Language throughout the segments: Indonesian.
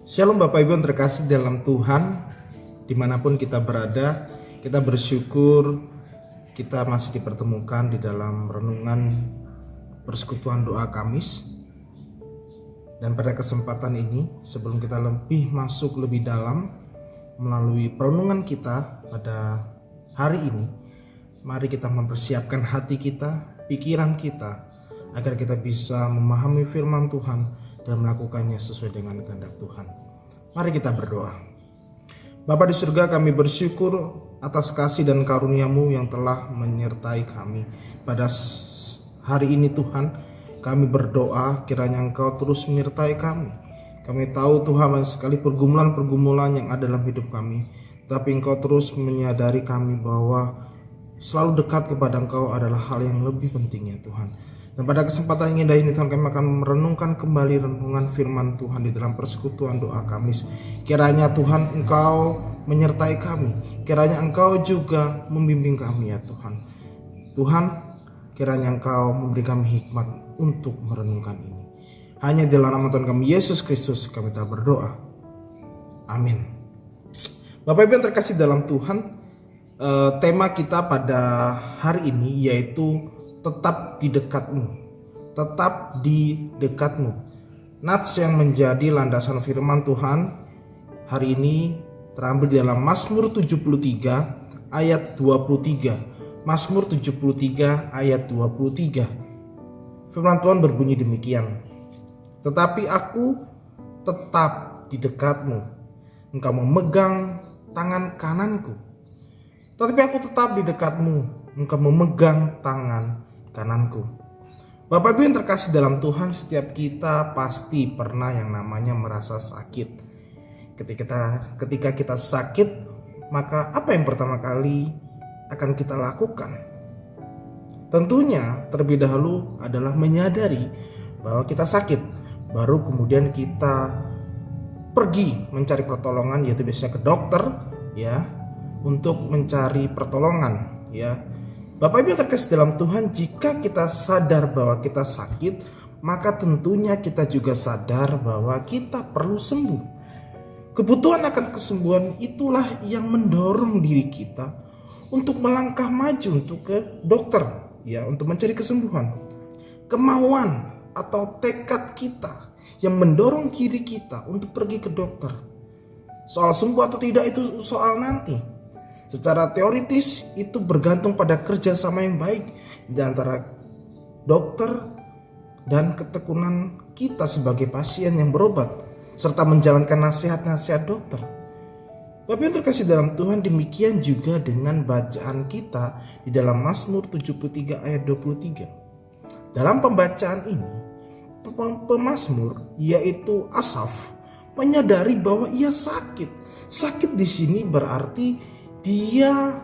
Shalom Bapak Ibu yang terkasih dalam Tuhan, dimanapun kita berada, kita bersyukur kita masih dipertemukan di dalam renungan persekutuan doa Kamis. Dan pada kesempatan ini, sebelum kita lebih masuk lebih dalam melalui perenungan kita pada hari ini, mari kita mempersiapkan hati kita, pikiran kita, agar kita bisa memahami firman Tuhan dan melakukannya sesuai dengan kehendak Tuhan. Mari kita berdoa. Bapa di surga, kami bersyukur atas kasih dan karunia-Mu yang telah menyertai kami pada hari ini Tuhan. Kami berdoa kiranya Engkau terus menyertai kami. Kami tahu Tuhan banyak sekali pergumulan-pergumulan yang ada dalam hidup kami, tapi Engkau terus menyadari kami bahwa selalu dekat kepada Engkau adalah hal yang lebih penting ya Tuhan. Dan pada kesempatan yang indah ini Tuhan, kami akan merenungkan kembali renungan firman Tuhan di dalam persekutuan doa Kamis. Kiranya Tuhan Engkau menyertai kami, kiranya Engkau juga membimbing kami ya Tuhan. Tuhan, kiranya Engkau memberi kami hikmat untuk merenungkan ini. Hanya di dalam nama Tuhan kami Yesus Kristus kami telah berdoa. Amin. Bapak Ibu yang terkasih dalam Tuhan, tema kita pada hari ini yaitu tetap di dekatmu. Tetap di dekatmu. Nats yang menjadi landasan firman Tuhan hari ini terambil di dalam Mazmur 73 ayat 23. Mazmur 73 ayat 23. Firman Tuhan berbunyi demikian. Tetapi aku tetap di dekatmu. Engkau memegang tangan kananku. Tetapi aku tetap di dekatmu. Engkau memegang tangan kananku. Bapak Ibu yang terkasih dalam Tuhan, setiap kita pasti pernah yang namanya merasa sakit. Ketika kita sakit, maka apa yang pertama kali akan kita lakukan? Tentunya terlebih dahulu adalah menyadari bahwa kita sakit. Baru kemudian kita pergi mencari pertolongan, yaitu biasanya ke dokter ya, untuk mencari pertolongan ya. Bapak Ibu yang terkasih dalam Tuhan, jika kita sadar bahwa kita sakit, maka tentunya kita juga sadar bahwa kita perlu sembuh. Kebutuhan akan kesembuhan itulah yang mendorong diri kita untuk melangkah maju untuk ke dokter ya, untuk mencari kesembuhan. Kemauan atau tekad kita yang mendorong diri kita untuk pergi ke dokter. Soal sembuh atau tidak itu soal nanti. Secara teoritis itu bergantung pada kerjasama yang baik di antara dokter dan ketekunan kita sebagai pasien yang berobat, serta menjalankan nasihat-nasihat dokter. Bapak yang terkasih dalam Tuhan, demikian juga dengan bacaan kita di dalam Mazmur 73 ayat 23. Dalam pembacaan ini, pemazmur yaitu Asaf menyadari bahwa ia sakit. Sakit di sini berarti dia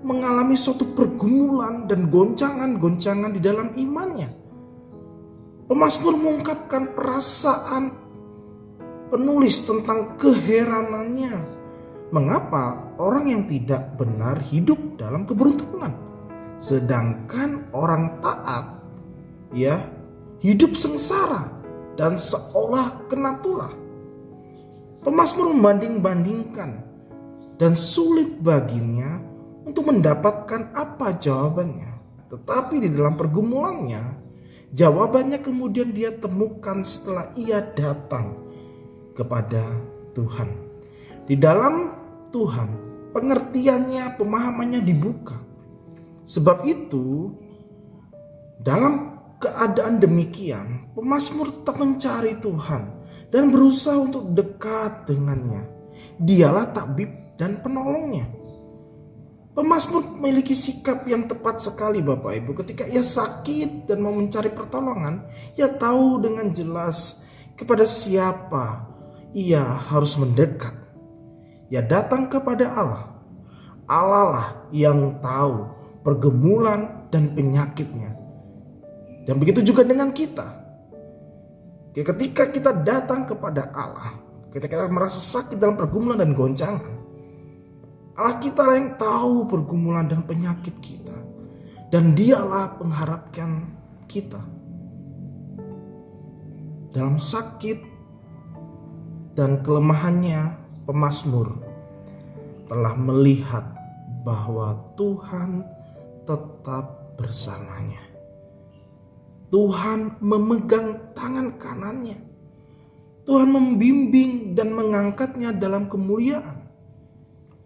mengalami suatu pergumulan dan goncangan-goncangan di dalam imannya. Pemazmur mengungkapkan perasaan penulis tentang keheranannya, mengapa orang yang tidak benar hidup dalam keberuntungan, sedangkan orang taat ya hidup sengsara dan seolah kena tulah. Pemazmur membanding-bandingkan dan sulit baginya untuk mendapatkan apa jawabannya. Tetapi di dalam pergumulannya, jawabannya kemudian dia temukan setelah ia datang kepada Tuhan. Di dalam Tuhan, pengertiannya, pemahamannya dibuka. Sebab itu, dalam keadaan demikian, pemazmur tetap mencari Tuhan dan berusaha untuk dekat dengannya. Dialah tabib dan penolongnya. Pemazmur memiliki sikap yang tepat sekali Bapak Ibu. Ketika ia sakit dan mau mencari pertolongan, ia tahu dengan jelas kepada siapa ia harus mendekat. Ia datang kepada Allah. Allah lah yang tahu pergumulan dan penyakitnya. Dan begitu juga dengan kita. Ketika kita datang kepada Allah, ketika kita merasa sakit dalam pergumulan dan goncangan, Allah kita lah yang tahu pergumulan dan penyakit kita. Dan dialah dan kelemahannya, pemazmur telah melihat bahwa Tuhan tetap bersamanya. Tuhan memegang tangan kanannya. Tuhan membimbing dan mengangkatnya dalam kemuliaan.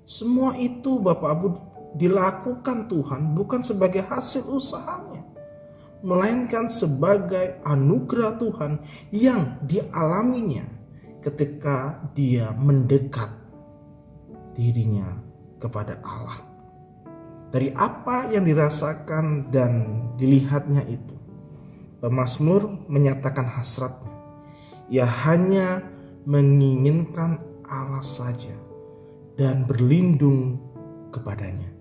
Semua itu Bapak Ibu dilakukan Tuhan bukan sebagai hasil usahanya, melainkan sebagai anugerah Tuhan yang dialaminya ketika dia mendekat dirinya kepada Allah. Dari apa yang dirasakan dan dilihatnya itu, pemazmur menyatakan hasratnya. Ia hanya menginginkan Allah saja dan berlindung kepadanya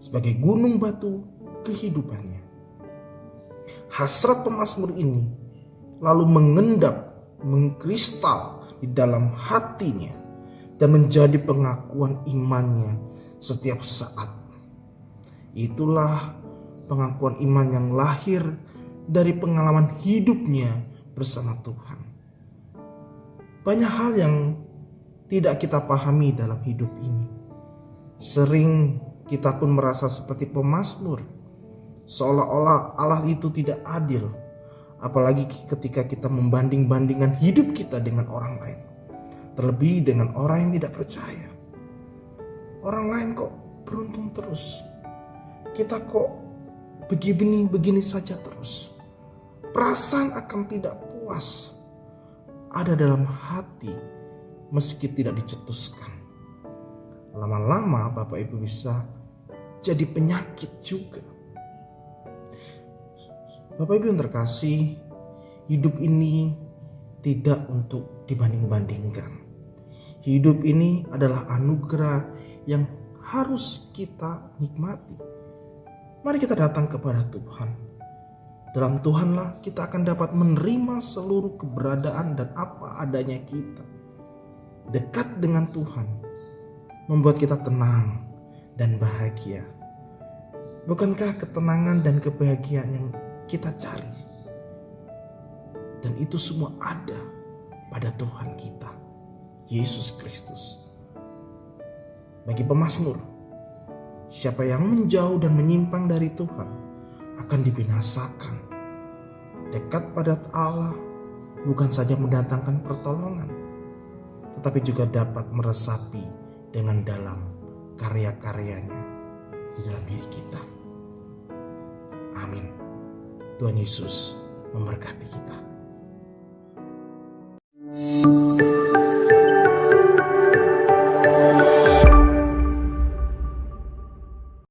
sebagai gunung batu kehidupannya. Hasrat pemazmur ini lalu mengendap, mengkristal di dalam hatinya dan menjadi pengakuan imannya setiap saat. Itulah pengakuan iman yang lahir dari pengalaman hidupnya bersama Tuhan. Banyak hal yang tidak kita pahami dalam hidup ini. Sering kita pun merasa seperti pemazmur, seolah-olah Allah itu tidak adil. Apalagi ketika kita membanding-bandingkan hidup kita dengan orang lain, terlebih dengan orang yang tidak percaya. Orang lain kok beruntung terus, kita kok begini saja terus. Perasaan akan tidak puas ada dalam hati meski tidak dicetuskan. Lama-lama Bapak Ibu bisa jadi penyakit juga. Bapak Ibu yang terkasih, hidup ini tidak untuk dibanding-bandingkan. Hidup ini adalah anugerah yang harus kita nikmati. Mari kita datang kepada Tuhan. Dalam Tuhanlah kita akan dapat menerima seluruh keberadaan dan apa adanya kita. Dekat dengan Tuhan membuat kita tenang dan bahagia. Bukankah ketenangan dan kebahagiaan yang kita cari? Dan itu semua ada pada Tuhan kita, Yesus Kristus. Bagi pemazmur, siapa yang menjauh dan menyimpang dari Tuhan akan dibinasakan. Dekat pada Allah bukan saja mendatangkan pertolongan, tetapi juga dapat meresapi dengan dalam karya-karyanya di dalam diri kita. Amin. Tuhan Yesus memberkati kita.